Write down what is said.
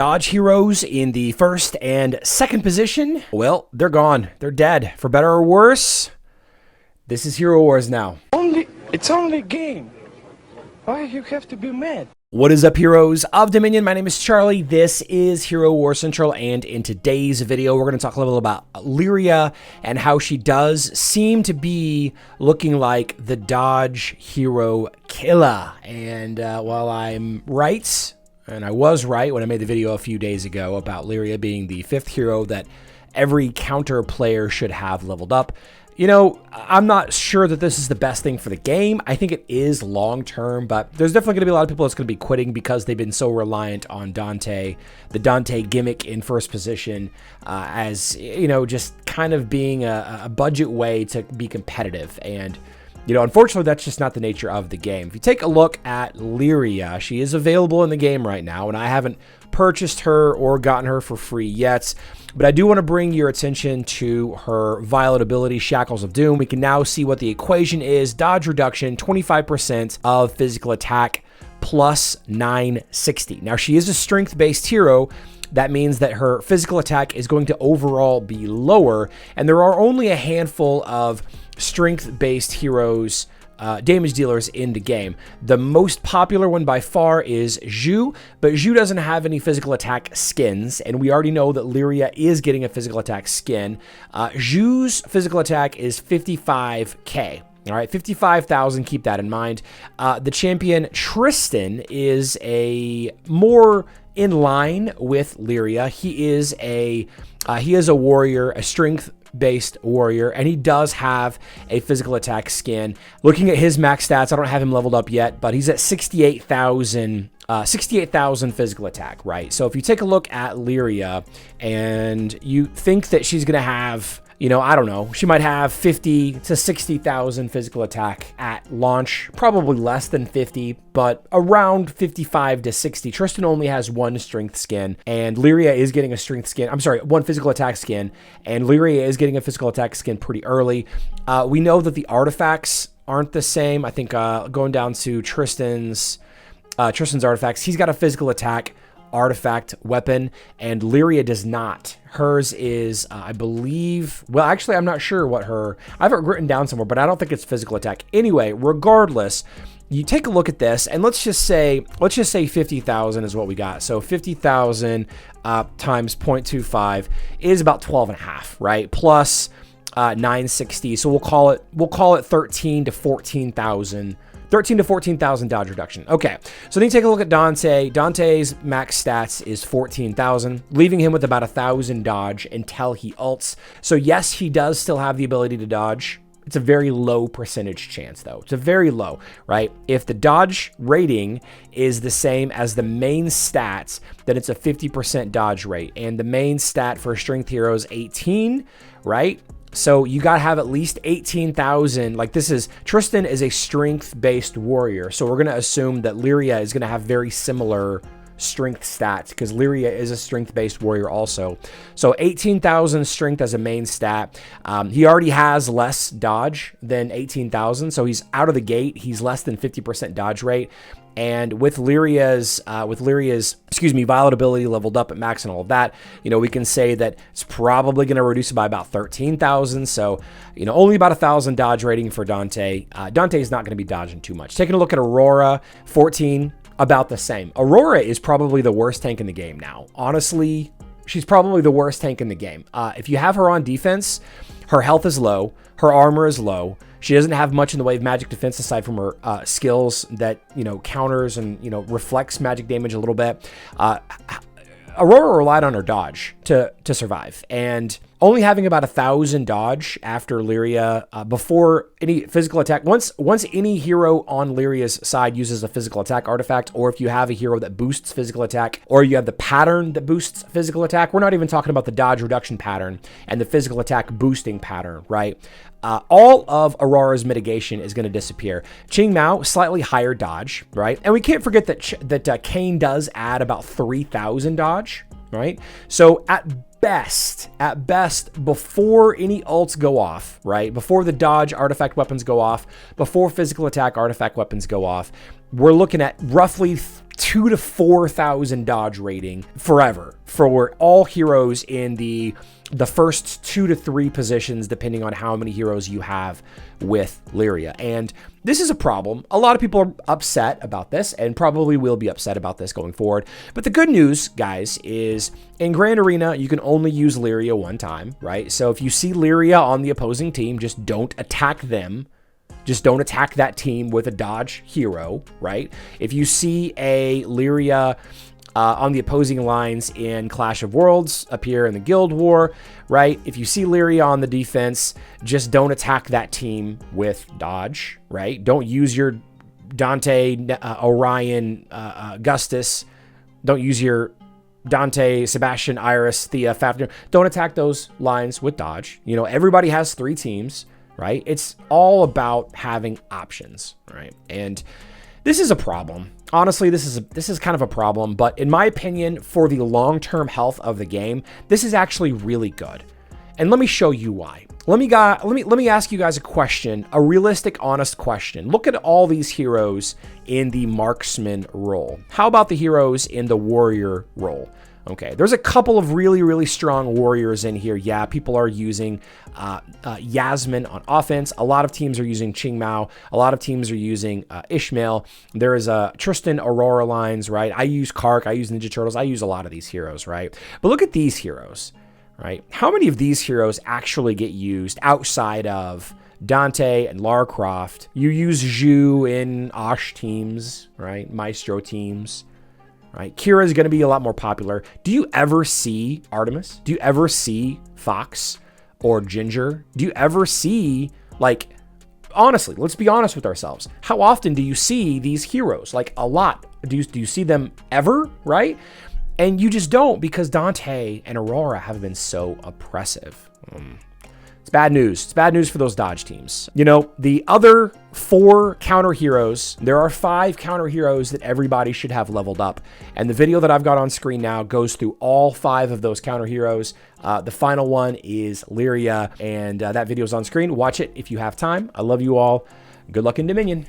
Dodge heroes in the first and second position, well, they're gone. They're dead. For better or worse, this is Hero Wars now. It's only a game. Why you have to be mad? What is up, heroes of Dominion? My name is Charlie. This is Hero War Central, and in today's video, we're going to talk a little about Liria and how she does seem to be looking like the Dodge hero killer. And while I'm right, and I was right when I made the video a few days ago about Liria being the 5th hero that every counter player should have leveled up, you know, I'm not sure that this is the best thing for the game. I think it is long-term, but there's definitely going to be a lot of people that's going to be quitting because they've been so reliant on Dante, the Dante gimmick in first position, as, you know, just kind of being a budget way to be competitive. And, you know, unfortunately, that's just not the nature of the game. If you take a look at Liria, she is available in the game right now, and I haven't purchased her or gotten her for free yet, but I do want to bring your attention to her Violet ability, Shackles of Doom. We can now see what the equation is. Dodge reduction, 25% of physical attack, plus 960. Now, she is a strength-based hero. That means that her physical attack is going to overall be lower, and there are only a handful of strength-based heroes, damage dealers in the game. The most popular one by far is Zhu, but Zhu doesn't have any physical attack skins, and we already know that Liria is getting a physical attack skin. Zhu's physical attack is 55k. All right, 55,000, keep that in mind. The champion Tristan is a more in line with Liria. He is a warrior, a strength-based warrior, and he does have a physical attack skin. Looking at his max stats, I don't have him leveled up yet, but he's at 68,000 physical attack, right? So if you take a look at Liria and you think that she's going to have, you know, I don't know, she might have 50 to 60,000 physical attack at launch, probably less than 50, but around 55 to 60. Tristan only has one strength skin, and Liria is getting a strength skin. I'm sorry, one physical attack skin, and Liria is getting a physical attack skin pretty early. We know that the artifacts aren't the same. I think going down to Tristan's artifacts, he's got a physical attack artifact weapon, and Liria does not. Hers is, I believe, well, actually, I'm not sure what I have it written down somewhere, but I don't think it's physical attack. Anyway, regardless, you take a look at this, and let's just say 50,000 is what we got. So 50,000 times 0.25 is about 12.5, right? Plus 960. So we'll call it 13 to 14,000 dodge reduction. Okay, so then you take a look at Dante. Dante's max stats is 14,000, leaving him with about 1,000 dodge until he ults. So yes, he does still have the ability to dodge. It's a very low percentage chance, though. It's a very low, right? If the dodge rating is the same as the main stats, then it's a 50% dodge rate. And the main stat for strength hero is 18, right? So you got to have at least 18,000. Like, Tristan is a strength-based warrior. So we're going to assume that Liria is going to have very similar strength stats because Liria is a strength-based warrior also. So 18,000 strength as a main stat. He already has less dodge than 18,000. So he's out of the gate. He's less than 50% dodge rate. And with Liria's, Violet ability leveled up at max and all of that, you know, we can say that it's probably going to reduce it by about 13,000. So, you know, only about 1,000 dodge rating for Dante. Dante is not going to be dodging too much. Taking a look at Aurora, 14, about the same. Aurora is probably the worst tank in the game now. Honestly, she's probably the worst tank in the game. If you have her on defense, her health is low, her armor is low. She doesn't have much in the way of magic defense aside from her skills that, you know, counters and, you know, reflects magic damage a little bit. Aurora relied on her dodge to survive, and only having about 1,000 dodge after Liria before any physical attack. Once any hero on Liria's side uses a physical attack artifact, or if you have a hero that boosts physical attack, or you have the pattern that boosts physical attack, we're not even talking about the dodge reduction pattern and the physical attack boosting pattern, right? All of Aurora's mitigation is going to disappear. Qing Mao, slightly higher dodge, right? And we can't forget that Kane does add about 3,000 dodge, right? So at best, before any ults go off, right? Before the dodge artifact weapons go off, before physical attack artifact weapons go off, we're looking at roughly 2 to 4,000 dodge rating forever for all heroes in the first 2 to 3 positions, depending on how many heroes you have with Liria. And this is a problem. A lot of people are upset about this and probably will be upset about this going forward. But the good news, guys, is in Grand Arena, you can only use Liria one time, right? So if you see Liria on the opposing team, just don't attack them. Just don't attack that team with a dodge hero, right? If you see a Liria on the opposing lines in Clash of Worlds appear in the Guild War, right? If you see Liria on the defense, just don't attack that team with dodge, right? Don't use your Dante, Orion, Gustus. Don't use your Dante, Sebastian, Iris, Thea, Fafnir. Don't attack those lines with dodge. You know, everybody has 3 teams, right? It's all about having options, right? And this is a problem. Honestly, this is kind of a problem, but in my opinion, for the long-term health of the game, this is actually really good. And let me show you why. Let me ask you guys a question, a realistic, honest question. Look at all these heroes in the marksman role. How about the heroes in the warrior role? Okay, there's a couple of really, really strong warriors in here. Yeah, people are using Yasmin on offense. A lot of teams are using Qingmao. A lot of teams are using Ishmael. There is a Tristan Aurora lines, right? I use Kark. I use Ninja Turtles. I use a lot of these heroes, right? But look at these heroes, right? How many of these heroes actually get used outside of Dante and Lara Croft? You use Zhu in Osh teams, right? Maestro teams. Right? Kira is going to be a lot more popular. Do you ever see Artemis? Do you ever see Fox or Ginger? Do you ever see, like, honestly, let's be honest with ourselves. How often do you see these heroes? Like, a lot. Do you see them ever, right? And you just don't, because Dante and Aurora have been so oppressive. It's bad news. It's bad news for those dodge teams. You know, the other 4 counter heroes, there are 5 counter heroes that everybody should have leveled up. And the video that I've got on screen now goes through all 5 of those counter heroes. The final one is Liria, and that video is on screen. Watch it if you have time. I love you all. Good luck in Dominion.